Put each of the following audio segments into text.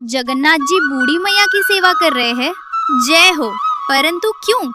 जगन्नाथ जी बूढ़ी मैया की सेवा कर रहे हैं। जय हो। परंतु क्यों?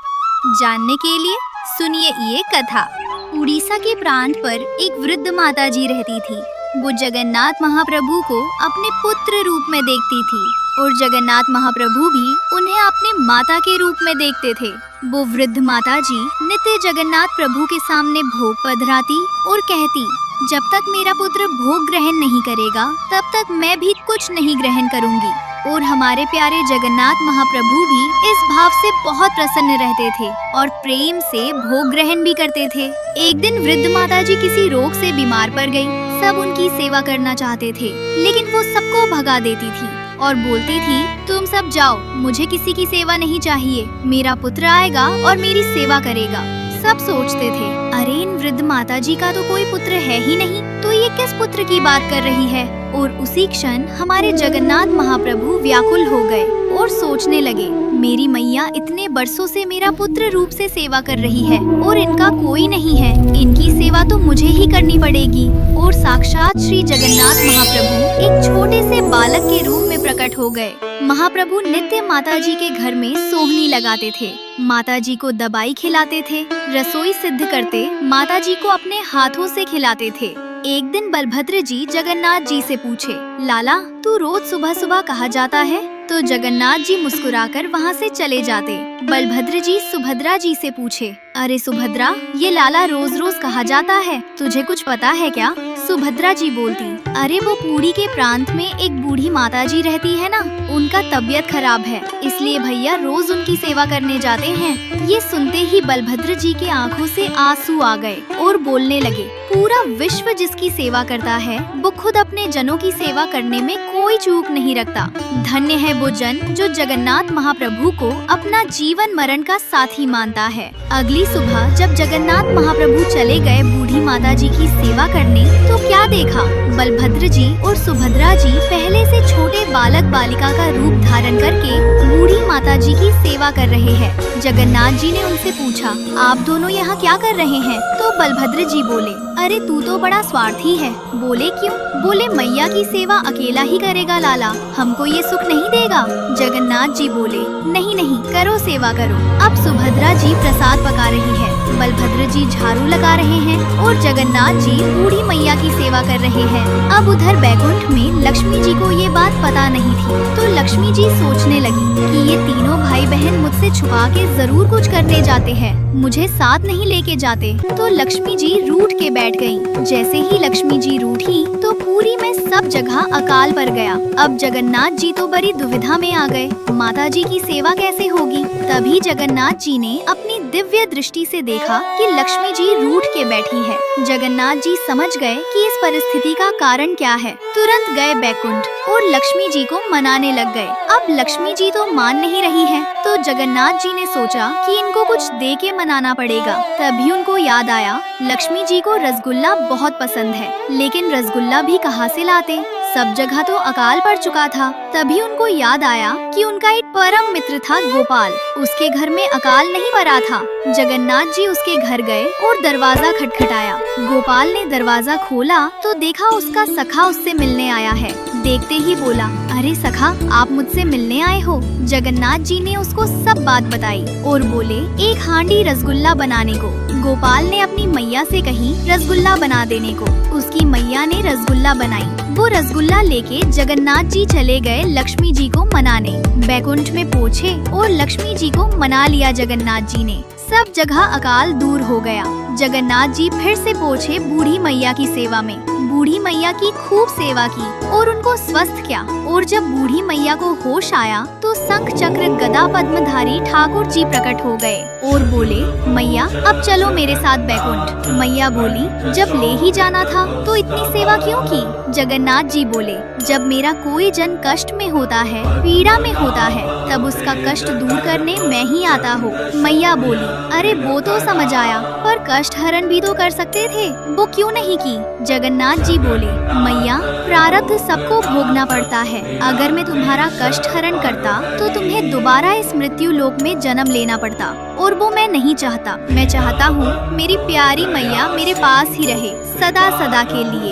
जानने के लिए सुनिए ये कथा। उड़ीसा के प्रांत पर एक वृद्ध माता जी रहती थी। वो जगन्नाथ महाप्रभु को अपने पुत्र रूप में देखती थी और जगन्नाथ महाप्रभु भी उन्हें अपने माता के रूप में देखते थे। वो वृद्ध माता जी नित्य जगन्नाथ प्रभु के सामने भोग पधराती और कहती, जब तक मेरा पुत्र भोग ग्रहण नहीं करेगा तब तक मैं भी कुछ नहीं ग्रहण करूंगी। और हमारे प्यारे जगन्नाथ महाप्रभु भी इस भाव से बहुत प्रसन्न रहते थे और प्रेम से भोग ग्रहण भी करते थे। एक दिन वृद्ध माता जी किसी रोग से बीमार पड़ गई। सब उनकी सेवा करना चाहते थे, लेकिन वो सबको भगा देती थी और बोलती थी, तुम सब जाओ, मुझे किसी की सेवा नहीं चाहिए। मेरा पुत्र आएगा और मेरी सेवा करेगा। सब सोचते थे, अरे इन वृद्ध माता जी का तो कोई पुत्र है ही नहीं, तो ये किस पुत्र की बात कर रही है। और उसी क्षण हमारे जगन्नाथ महाप्रभु व्याकुल हो गए और सोचने लगे, मेरी मैया इतने बरसों से मेरा पुत्र रूप से सेवा कर रही है और इनका कोई नहीं है, इनकी सेवा तो मुझे ही करनी पड़ेगी। और साक्षात श्री जगन्नाथ महाप्रभु एक छोटे से बालक के रूप में प्रकट हो गए। महाप्रभु नित्य माता जी के घर में सोहनी लगाते थे, माता जी को दवाई खिलाते थे, रसोई सिद्ध करते माता जी को अपने हाथों से खिलाते थे। एक दिन बलभद्र जी जगन्नाथ जी से पूछे, लाला तू रोज सुबह सुबह कहाँ जाता है? तो जगन्नाथ जी मुस्कुराकर वहाँ से चले जाते। बलभद्र जी सुभद्रा जी से पूछे, अरे सुभद्रा, ये लाला रोज रोज कहाँ जाता है, तुझे कुछ पता है क्या? सुभद्रा जी बोलती, अरे वो पुरी के प्रांत में एक बूढ़ी माता जी रहती है ना, उनका तबीयत खराब है, इसलिए भैया रोज उनकी सेवा करने जाते हैं। ये सुनते ही बलभद्र जी के आंखों से आंसू आ गए और बोलने लगे, पूरा विश्व जिसकी सेवा करता है वो खुद अपने जनों की सेवा करने में कोई चूक नहीं रखता। धन्य है वो जन जो जगन्नाथ महाप्रभु को अपना जीवन मरण का साथी मानता है। अगली सुबह जब जगन्नाथ महाप्रभु चले गए बूढ़ी माता जी की सेवा करने, तो क्या देखा, बलभद्र जी और सुभद्रा जी पहले से छोटे बालक बालिका का रूप धारण करके बूढ़ी माता जी की सेवा कर रहे हैं। जगन्नाथ जी ने उनसे पूछा, आप दोनों यहाँ क्या कर रहे हैं? तो बलभद्र जी बोले, अरे तू तो बड़ा स्वार्थी है। बोले क्यों? बोले मैया की सेवा अकेला ही करेगा लाला, हमको ये सुख नहीं देगा। जगन्नाथ जी बोले, नहीं नहीं, करो सेवा करो। अब सुभद्रा जी प्रसाद पका रही है, बलभद्र जी झाड़ू लगा रहे हैं और जगन्नाथ जी बूढ़ी मैया की सेवा कर रहे हैं। अब उधर बैकुंठ में लक्ष्मी जी को ये बात पता नहीं थी, तो लक्ष्मी जी सोचने लगी कि ये तीनों भाई बहन मुझसे छुपा के जरूर कुछ करने जाते हैं, मुझे साथ नहीं लेके जाते। तो लक्ष्मी जी रूठ के बैठ गयी। जैसे ही लक्ष्मी जी रूठी तो पुरी में सब जगह अकाल पड़ गया। अब जगन्नाथ जी तो बड़ी दुविधा में आ गए, माता जी की सेवा कैसे होगी। तभी जगन्नाथ जी ने अपनी दिव्य दृष्टि से देखा कि लक्ष्मी जी रूठ के बैठी है। जगन्नाथ जी समझ गए कि इस परिस्थिति का कारण क्या है। तुरंत गए बैकुंठ और लक्ष्मी जी को मनाने लग गए। अब लक्ष्मी जी तो मान नहीं रही है, तो जगन्नाथ जी ने सोचा कि इनको कुछ दे के मनाना पड़ेगा। तभी उनको याद आया, लक्ष्मी जी को रसगुल्ला बहुत पसंद है, लेकिन रसगुल्ला भी कहाँ से लाते, सब जगह तो अकाल पड़ चुका था। तभी उनको याद आया कि उनका एक परम मित्र था गोपाल, उसके घर में अकाल नहीं पड़ा था। जगन्नाथ जी उसके घर गए और दरवाजा खटखटाया। गोपाल ने दरवाजा खोला तो देखा उसका सखा उससे मिलने आया है। देखते ही बोला, अरे सखा, आप मुझसे मिलने आए हो? जगन्नाथ जी ने उसको सब बात बताई और बोले, एक हांडी रसगुल्ला बनाने को। गोपाल ने अपनी मैया से कही रसगुल्ला बना देने को। उसकी मैया ने रसगुल्ला बनाई। वो रसगुल्ला लेके जगन्नाथ जी चले गए लक्ष्मी जी को मनाने। बैकुंठ में पहुँचे और लक्ष्मी जी को मना लिया जगन्नाथ जी ने। सब जगह अकाल दूर हो गया। जगन्नाथ जी फिर से पहुँचे बूढ़ी मैया की सेवा में। बूढ़ी मैया की खूब सेवा की और उनको स्वस्थ किया। और जब बूढ़ी मैया को होश आया तो शंख चक्र गदा पद्मधारी ठाकुर जी प्रकट हो गए और बोले, मैया अब चलो मेरे साथ बैकुंठ। मैया बोली, जब ले ही जाना था तो इतनी सेवा क्यों की? जगन्नाथ जी बोले, जब मेरा कोई जन कष्ट में होता है, पीड़ा में होता है, तब उसका कष्ट दूर करने मैं ही आता हूँ। मैया बोली, अरे वो तो समझ आया, पर और कष्ट हरण भी तो कर सकते थे, वो क्यों नहीं की? जगन्नाथ जी बोले, मैया प्रारब्ध सबको भोगना पड़ता है। अगर मैं तुम्हारा कष्ट हरण करता तो तुम्हें दोबारा इस मृत्यु लोक में जन्म लेना पड़ता, और वो मैं नहीं चाहता। मैं चाहता हूँ मेरी प्यारी मैया मेरे पास ही रहे सदा सदा के लिए।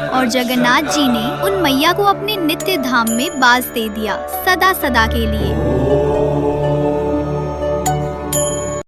और जगन्नाथ जी ने उन मैया को अपने नित्य धाम में बास दे दिया सदा सदा के लिए।